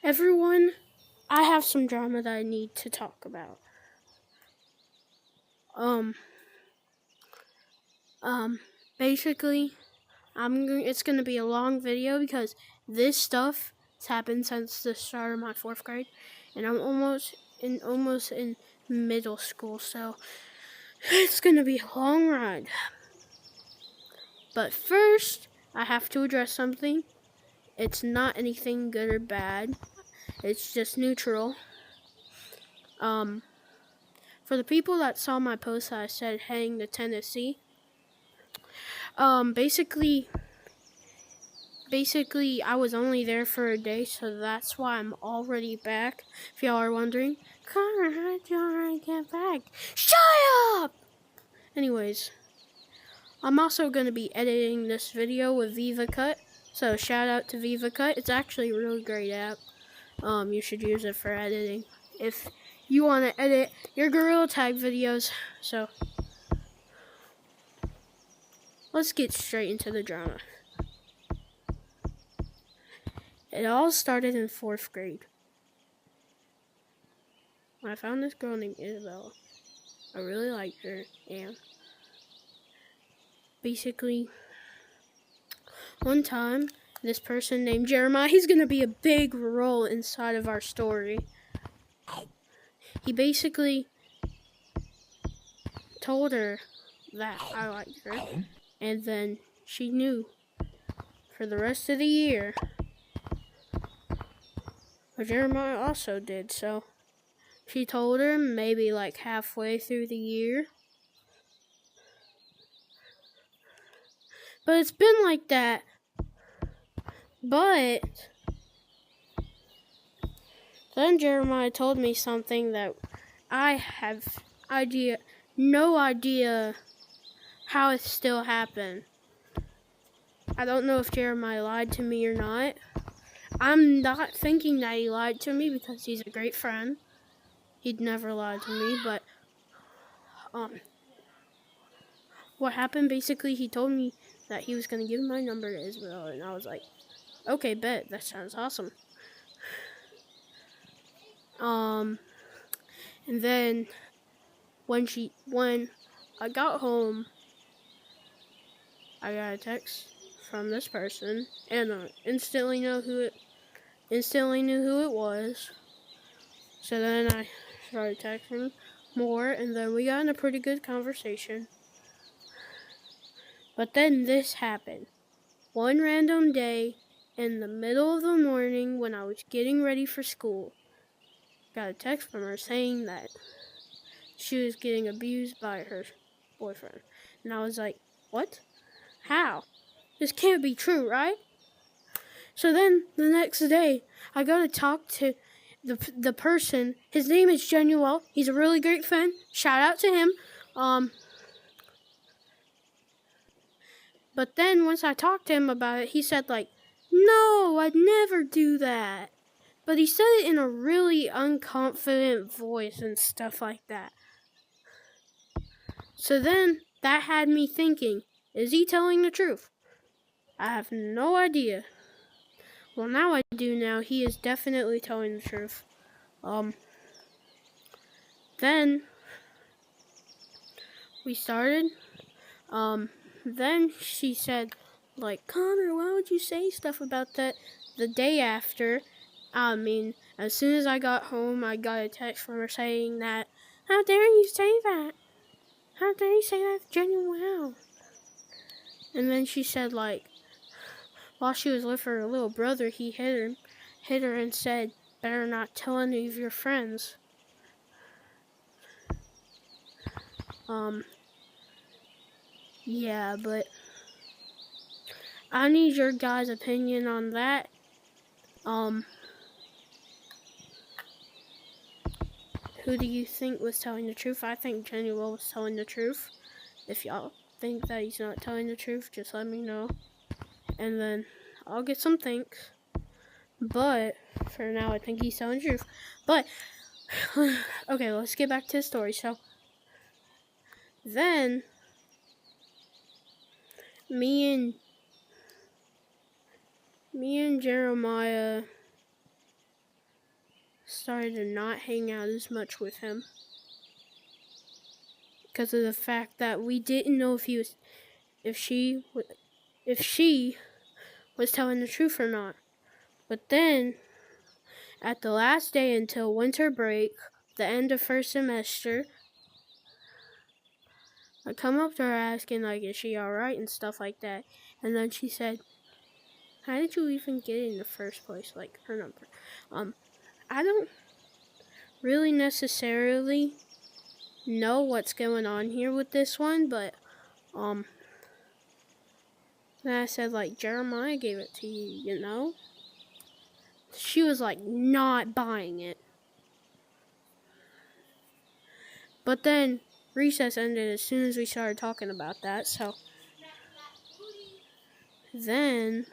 Everyone, I have some drama that I need to talk about. Um, um, basically, it's gonna be a long video because this stuff has happened since the start of my 4th grade, and I'm almost in middle school, so it's gonna be a long ride. But first, I have to address something. It's not anything good or bad. It's just neutral. For the people that saw my post that I said heading to Tennessee, basically I was only there for a day, so that's why I'm already back. If y'all are wondering, Connor, how did you already get back? Shut up! Anyways, I'm also going to be editing this video with VivaCut, so shout out to VivaCut. It's actually a really great app. You should use it for editing if you want to edit your Gorilla Tag videos. So, let's get straight into the drama. It all started in 4th grade. When I found this girl named Isabella. I really liked her, and basically, one time, this person named Jeremiah, he's gonna be a big role inside of our story. He basically told her that I liked her, and then she knew for the rest of the year. But Jeremiah also did, so she told her maybe like halfway through the year. But it's been like that. But then Jeremiah told me something that I have no idea how it still happened. I don't know if Jeremiah lied to me or not. I'm not thinking that he lied to me because he's a great friend. He'd never lie to me, but what happened, basically, he told me that he was going to give my number to Isabel, and I was like, okay, bet, that sounds awesome. And then when I got home, I got a text from this person, and I instantly knew who it was. So then I started texting more, and then we got in a pretty good conversation. But then this happened. One random day, in the middle of the morning when I was getting ready for school, got a text from her saying that she was getting abused by her boyfriend. And I was like, what? How? This can't be true, right? So then the next day, I go to talk to the person. His name is Genuel. He's a really great friend. Shout out to him. But then once I talked to him about it, he said like, no, I'd never do that. But he said it in a really unconfident voice and stuff like that. So then that had me thinking, is he telling the truth? I have no idea. Well, now I do now. He is definitely telling the truth. Then we started. Then she said, like, Connor, why would you say stuff about that the day after? I mean, as soon as I got home, I got a text from her saying that, how dare you say that? How dare you say that to Genuel? And then she said, like, while she was with her little brother, he hit her and said, better not tell any of your friends. Yeah, but I need your guys' opinion on that. Who do you think was telling the truth? I think Genuel was telling the truth. If y'all think that he's not telling the truth, just let me know. And then I'll get some thanks. But for now, I think he's telling the truth. But, okay, let's get back to the story. So, then, me and Jeremiah started to not hang out as much with him because of the fact that we didn't know if she was telling the truth or not. But then, at the last day until winter break, the end of first semester, I come up to her asking, like, is she alright and stuff like that. And then she said, how did you even get it in the first place? Like, her number. I don't really necessarily know what's going on here with this one, but, then I said, like, Jeremiah gave it to you, you know? She was, like, not buying it. But then recess ended as soon as we started talking about that, so then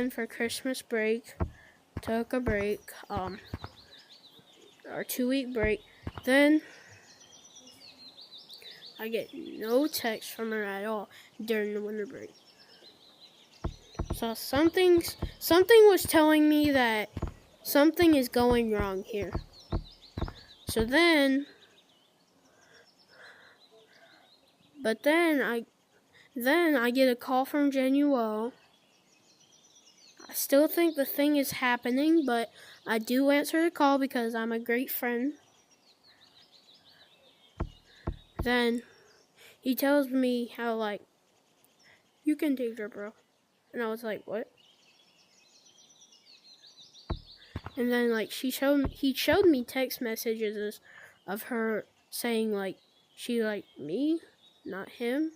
for Christmas break, took a break, our 2-week break. Then I get no text from her at all during the winter break. So something was telling me that something is going wrong here. So then I get a call from Januel. I still think the thing is happening, but I do answer the call because I'm a great friend. Then he tells me how, like, you can date her, bro. And I was like, what? And then, like, he showed me text messages of her saying, like, she liked me, not him.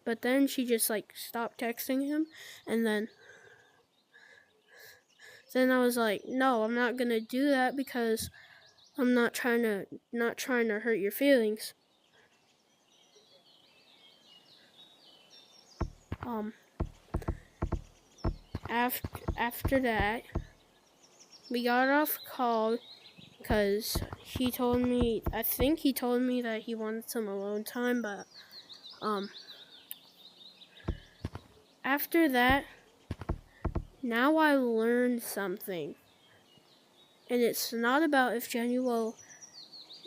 But then she just, like, stopped texting him. And then I was like, no, I'm not gonna do that because I'm not trying to hurt your feelings. After that, we got off call because I think he told me that he wanted some alone time, but after that, now I learned something. And it's not about if Januel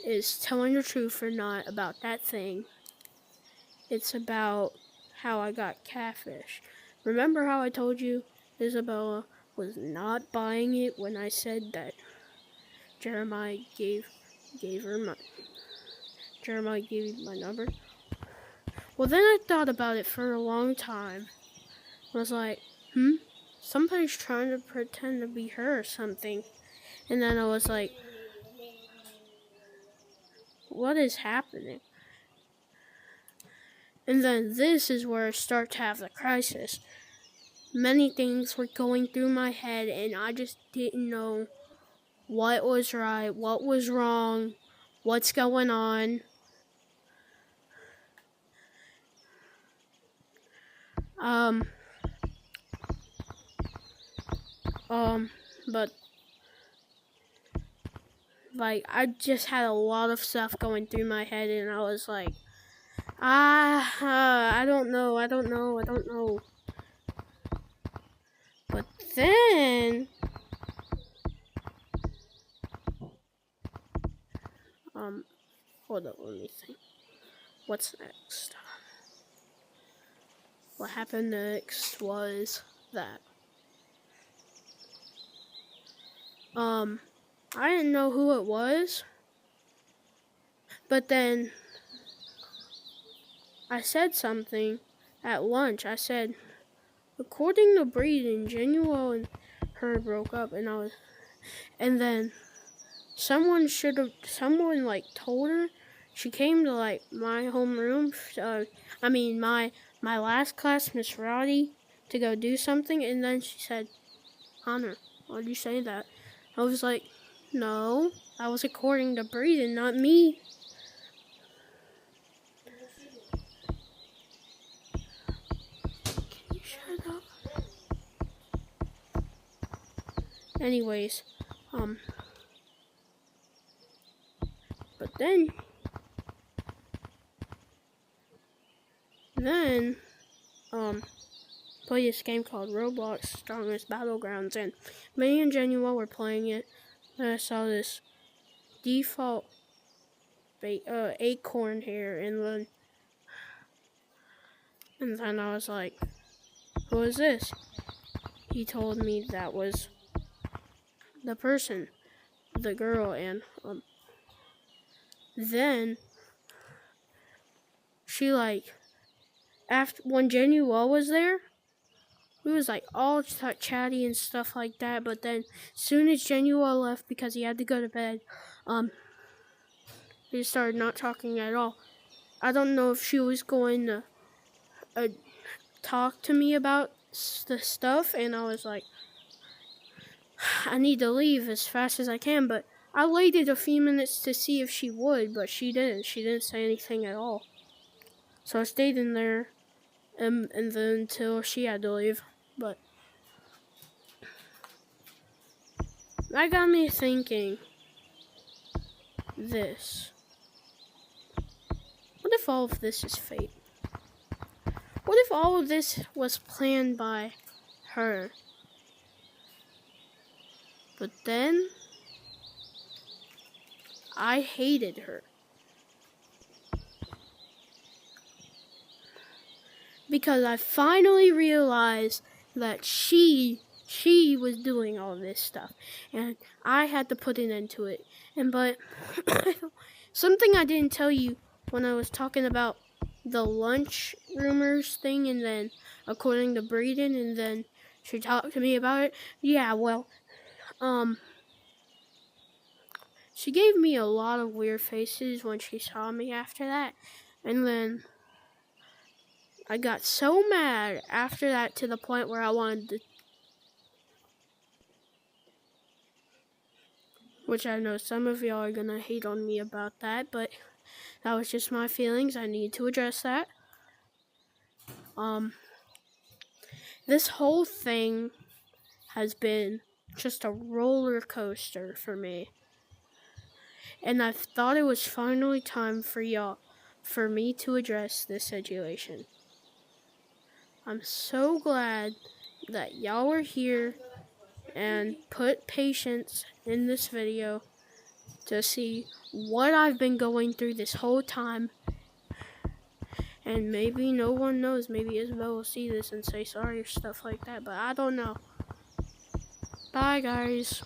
is telling the truth or not about that thing. It's about how I got catfish. Remember how I told you Isabella was not buying it when I said that Jeremiah gave my number? Well, then I thought about it for a long time. I was like, somebody's trying to pretend to be her or something. And then I was like, what is happening? And then this is where I start to have the crisis. Many things were going through my head, and I just didn't know what was right, what was wrong, what's going on. But like, I just had a lot of stuff going through my head, and I was like, I don't know. But then, hold up, let me think. What's next? What happened next was that, I didn't know who it was, but then I said something at lunch. I said, according to Breeden, Januel and her broke up, and then someone like told her. She came to like my homeroom, my last class, Miss Roddy, to go do something, and then she said, Connor, why'd you say that? I was like, no, that was according to Breeden, not me. Can you shut up? Anyways, but then, play this game called Roblox Strongest Battlegrounds, and me and Genuel were playing it, and I saw this default acorn here, and then I was like, who is this? He told me that was the person, the girl, and then she after when Genuel was there, we was all chatty and stuff like that, but then soon as Genuel left because he had to go to bed, we started not talking at all. I don't know if she was going to talk to me about the stuff, and I was like, I need to leave as fast as I can, but I waited a few minutes to see if she would, but she didn't. She didn't say anything at all. So I stayed in there and then until she had to leave. But that got me thinking this. What if all of this is fate? What if all of this was planned by her? But then I hated her. Because I finally realized that she was doing all this stuff, and I had to put an end to it. But something I didn't tell you when I was talking about the lunch rumors thing, and then according to Breeden, and then she talked to me about it. Yeah, well, she gave me a lot of weird faces when she saw me after that, and then I got so mad after that to the point where I wanted to, which I know some of y'all are gonna hate on me about that, but that was just my feelings. I need to address that. This whole thing has been just a roller coaster for me. And I thought it was finally time for me to address this situation. I'm so glad that y'all were here and put patience in this video to see what I've been going through this whole time. And maybe no one knows. Maybe Isabel will see this and say sorry or stuff like that, but I don't know. Bye, guys.